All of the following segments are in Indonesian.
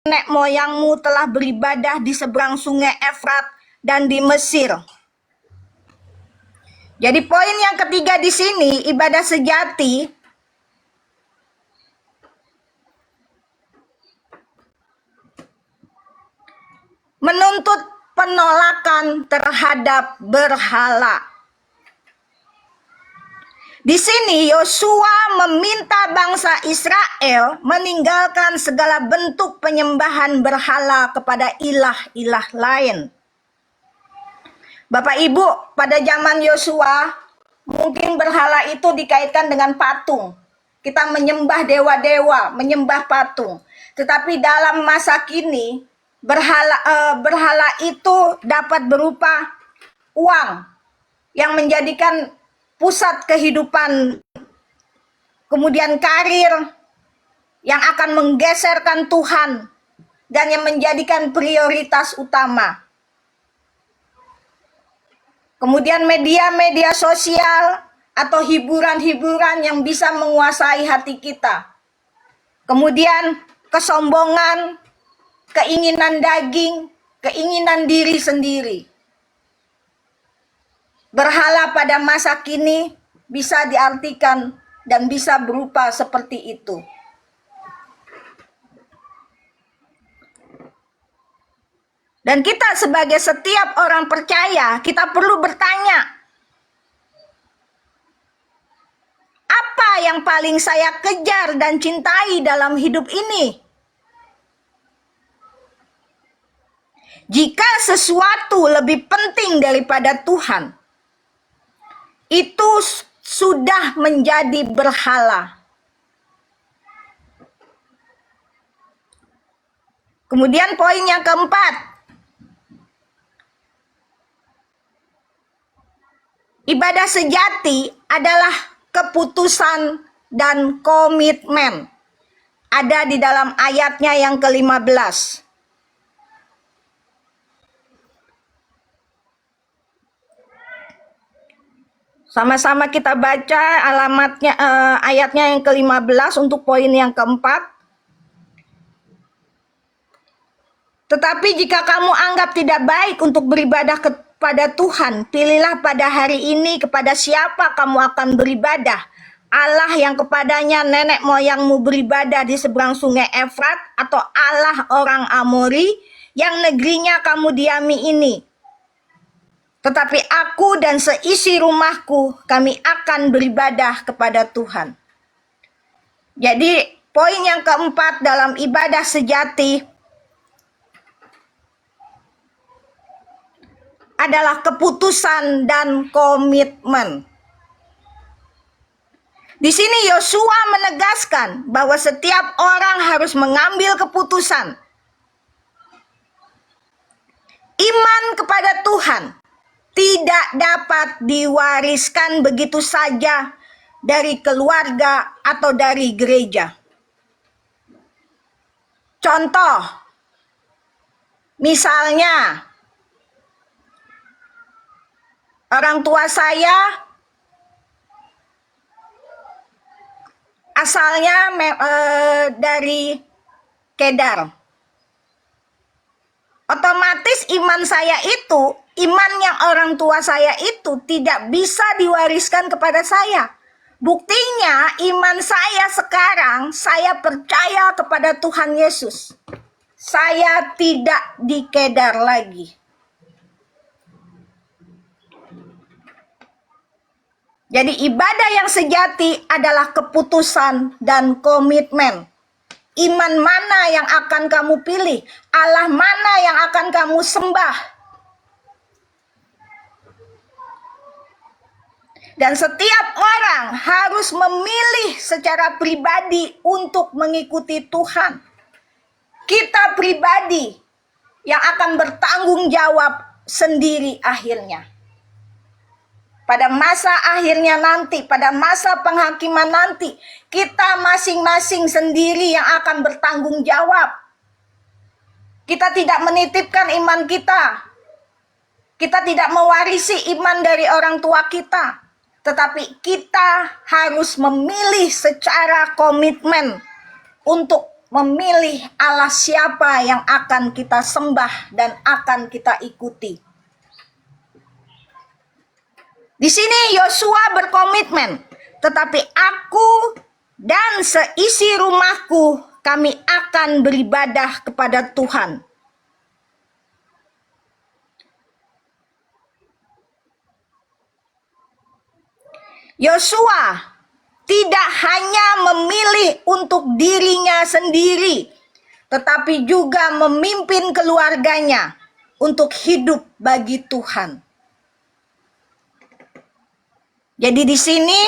nenek moyangmu telah beribadah di seberang sungai Efrat dan di Mesir. Jadi poin yang ketiga di sini, ibadah sejati menuntut penolakan terhadap berhala. Di sini Yosua meminta bangsa Israel meninggalkan segala bentuk penyembahan berhala kepada ilah-ilah lain. Bapak Ibu, pada zaman Yosua mungkin berhala itu dikaitkan dengan patung. Kita menyembah dewa-dewa, menyembah patung. Tetapi dalam masa kini berhala itu dapat berupa uang yang menjadikan pusat kehidupan, kemudian karir yang akan menggeserkan Tuhan dan yang menjadikan prioritas utama. Kemudian media-media sosial atau hiburan-hiburan yang bisa menguasai hati kita. Kemudian kesombongan, keinginan daging, keinginan diri sendiri. Berhala pada masa kini bisa diartikan dan bisa berupa seperti itu. Dan kita sebagai setiap orang percaya, kita perlu bertanya, apa yang paling saya kejar dan cintai dalam hidup ini? Jika sesuatu lebih penting daripada Tuhan, itu sudah menjadi berhala. Kemudian poin yang keempat, ibadah sejati adalah keputusan dan komitmen. Ada di dalam ayatnya yang ke-15. Sama-sama kita baca alamatnya, ayatnya yang ke-15 untuk poin yang keempat. Tetapi jika kamu anggap tidak baik untuk beribadah kepada Tuhan, pilihlah pada hari ini kepada siapa kamu akan beribadah. Allah yang kepadanya nenek moyangmu beribadah di seberang sungai Efrat, atau Allah orang Amori yang negerinya kamu diami ini. Tetapi aku dan seisi rumahku, kami akan beribadah kepada Tuhan. Jadi poin yang keempat dalam ibadah sejati adalah keputusan dan komitmen. Di sini Yosua menegaskan bahwa setiap orang harus mengambil keputusan. Iman kepada Tuhan tidak dapat diwariskan begitu saja dari keluarga atau dari gereja. Contoh, misalnya orang tua saya asalnya dari Kedar. Otomatis iman saya itu, imannya orang tua saya itu tidak bisa diwariskan kepada saya. Buktinya iman saya sekarang, saya percaya kepada Tuhan Yesus. Saya tidak di Kedar lagi. Jadi ibadah yang sejati adalah keputusan dan komitmen. Iman mana yang akan kamu pilih? Allah mana yang akan kamu sembah? Dan setiap orang harus memilih secara pribadi untuk mengikuti Tuhan. Kita pribadi yang akan bertanggung jawab sendiri akhirnya. Pada masa akhirnya nanti, pada masa penghakiman nanti, kita masing-masing sendiri yang akan bertanggung jawab. Kita tidak menitipkan iman kita. Kita tidak mewarisi iman dari orang tua kita. Tetapi kita harus memilih secara komitmen untuk memilih Allah siapa yang akan kita sembah dan akan kita ikuti. Di sini Yosua berkomitmen, tetapi aku dan seisi rumahku kami akan beribadah kepada Tuhan. Yosua tidak hanya memilih untuk dirinya sendiri, tetapi juga memimpin keluarganya untuk hidup bagi Tuhan. Jadi di sini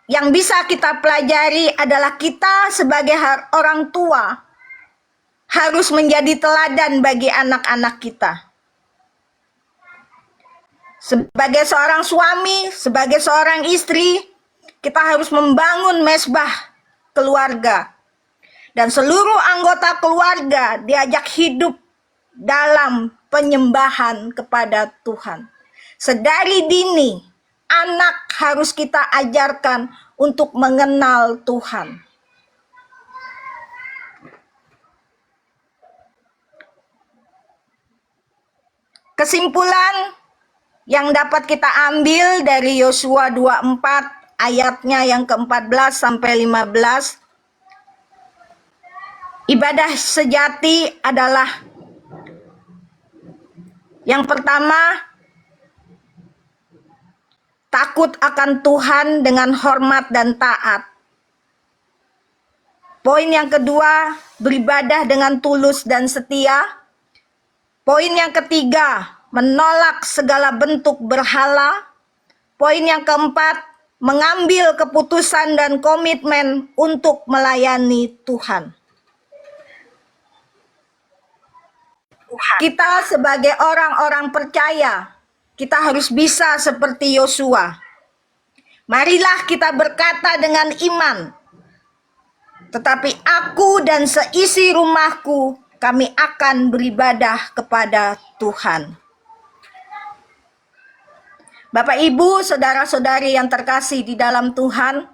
yang bisa kita pelajari adalah kita sebagai orang tua harus menjadi teladan bagi anak-anak kita. Sebagai seorang suami, sebagai seorang istri, kita harus membangun mesbah keluarga. Dan seluruh anggota keluarga diajak hidup dalam penyembahan kepada Tuhan. Sedari dini, anak harus kita ajarkan untuk mengenal Tuhan. Kesimpulan yang dapat kita ambil dari Yosua 24 ayatnya yang ke-14 sampai 15, ibadah sejati adalah yang pertama, takut akan Tuhan dengan hormat dan taat. Poin yang kedua, beribadah dengan tulus dan setia. Poin yang ketiga, menolak segala bentuk berhala. Poin yang keempat, mengambil keputusan dan komitmen untuk melayani Tuhan. Kita sebagai orang-orang percaya, kita harus bisa seperti Yosua. Marilah kita berkata dengan iman, tetapi aku dan seisi rumahku, kami akan beribadah kepada Tuhan. Bapak, Ibu, saudara-saudari yang terkasih di dalam Tuhan,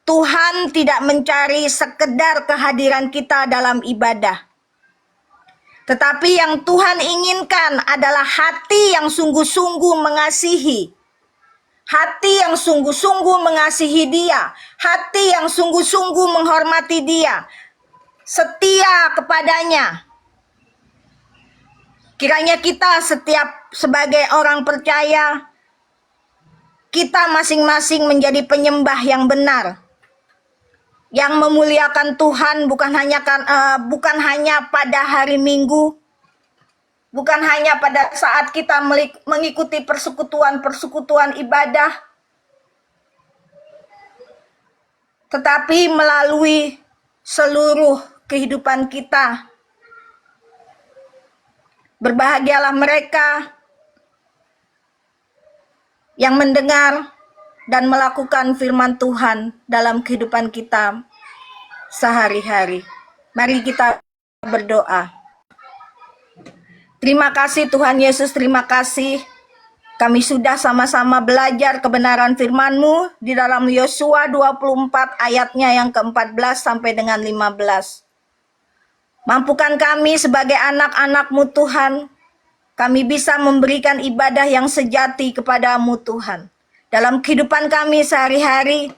Tuhan tidak mencari sekedar kehadiran kita dalam ibadah. Tetapi yang Tuhan inginkan adalah hati yang sungguh-sungguh mengasihi. Hati yang sungguh-sungguh mengasihi Dia. Hati yang sungguh-sungguh menghormati Dia. Setia kepadanya. Kiranya kita setiap sebagai orang percaya, kita masing-masing menjadi penyembah yang benar, yang memuliakan Tuhan bukan hanya pada hari Minggu, bukan hanya pada saat kita mengikuti persekutuan ibadah, tetapi melalui seluruh kehidupan kita. Berbahagialah mereka yang mendengar dan melakukan firman Tuhan dalam kehidupan kita sehari-hari. Mari kita berdoa. Terima kasih Tuhan Yesus, terima kasih. Kami sudah sama-sama belajar kebenaran firman-Mu di dalam Yosua 24 ayatnya yang ke-14 sampai dengan 15. Mampukan kami sebagai anak-anak-Mu Tuhan, kami bisa memberikan ibadah yang sejati kepada-Mu Tuhan. Dalam kehidupan kami sehari-hari,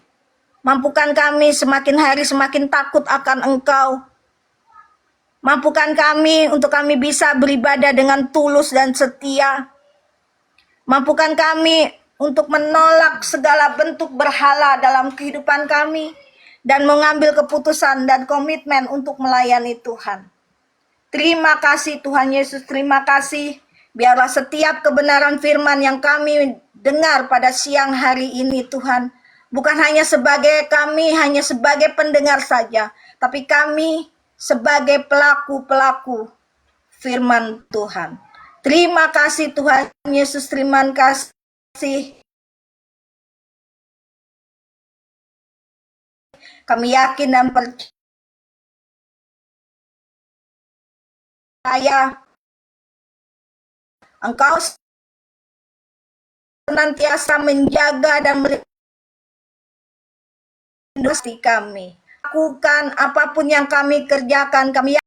mampukan kami semakin hari semakin takut akan Engkau. Mampukan kami untuk kami bisa beribadah dengan tulus dan setia. Mampukan kami untuk menolak segala bentuk berhala dalam kehidupan kami. Dan mengambil keputusan dan komitmen untuk melayani Tuhan. Terima kasih Tuhan Yesus, terima kasih. Biarlah setiap kebenaran firman yang kami dengar pada siang hari ini Tuhan, bukan hanya sebagai pendengar saja, tapi kami sebagai pelaku-pelaku firman Tuhan. Terima kasih Tuhan Yesus, terima kasih. Kami yakin dan percaya Engkau senantiasa menjaga dan melindungi kami. lakukan, apapun yang kami kerjakan, kami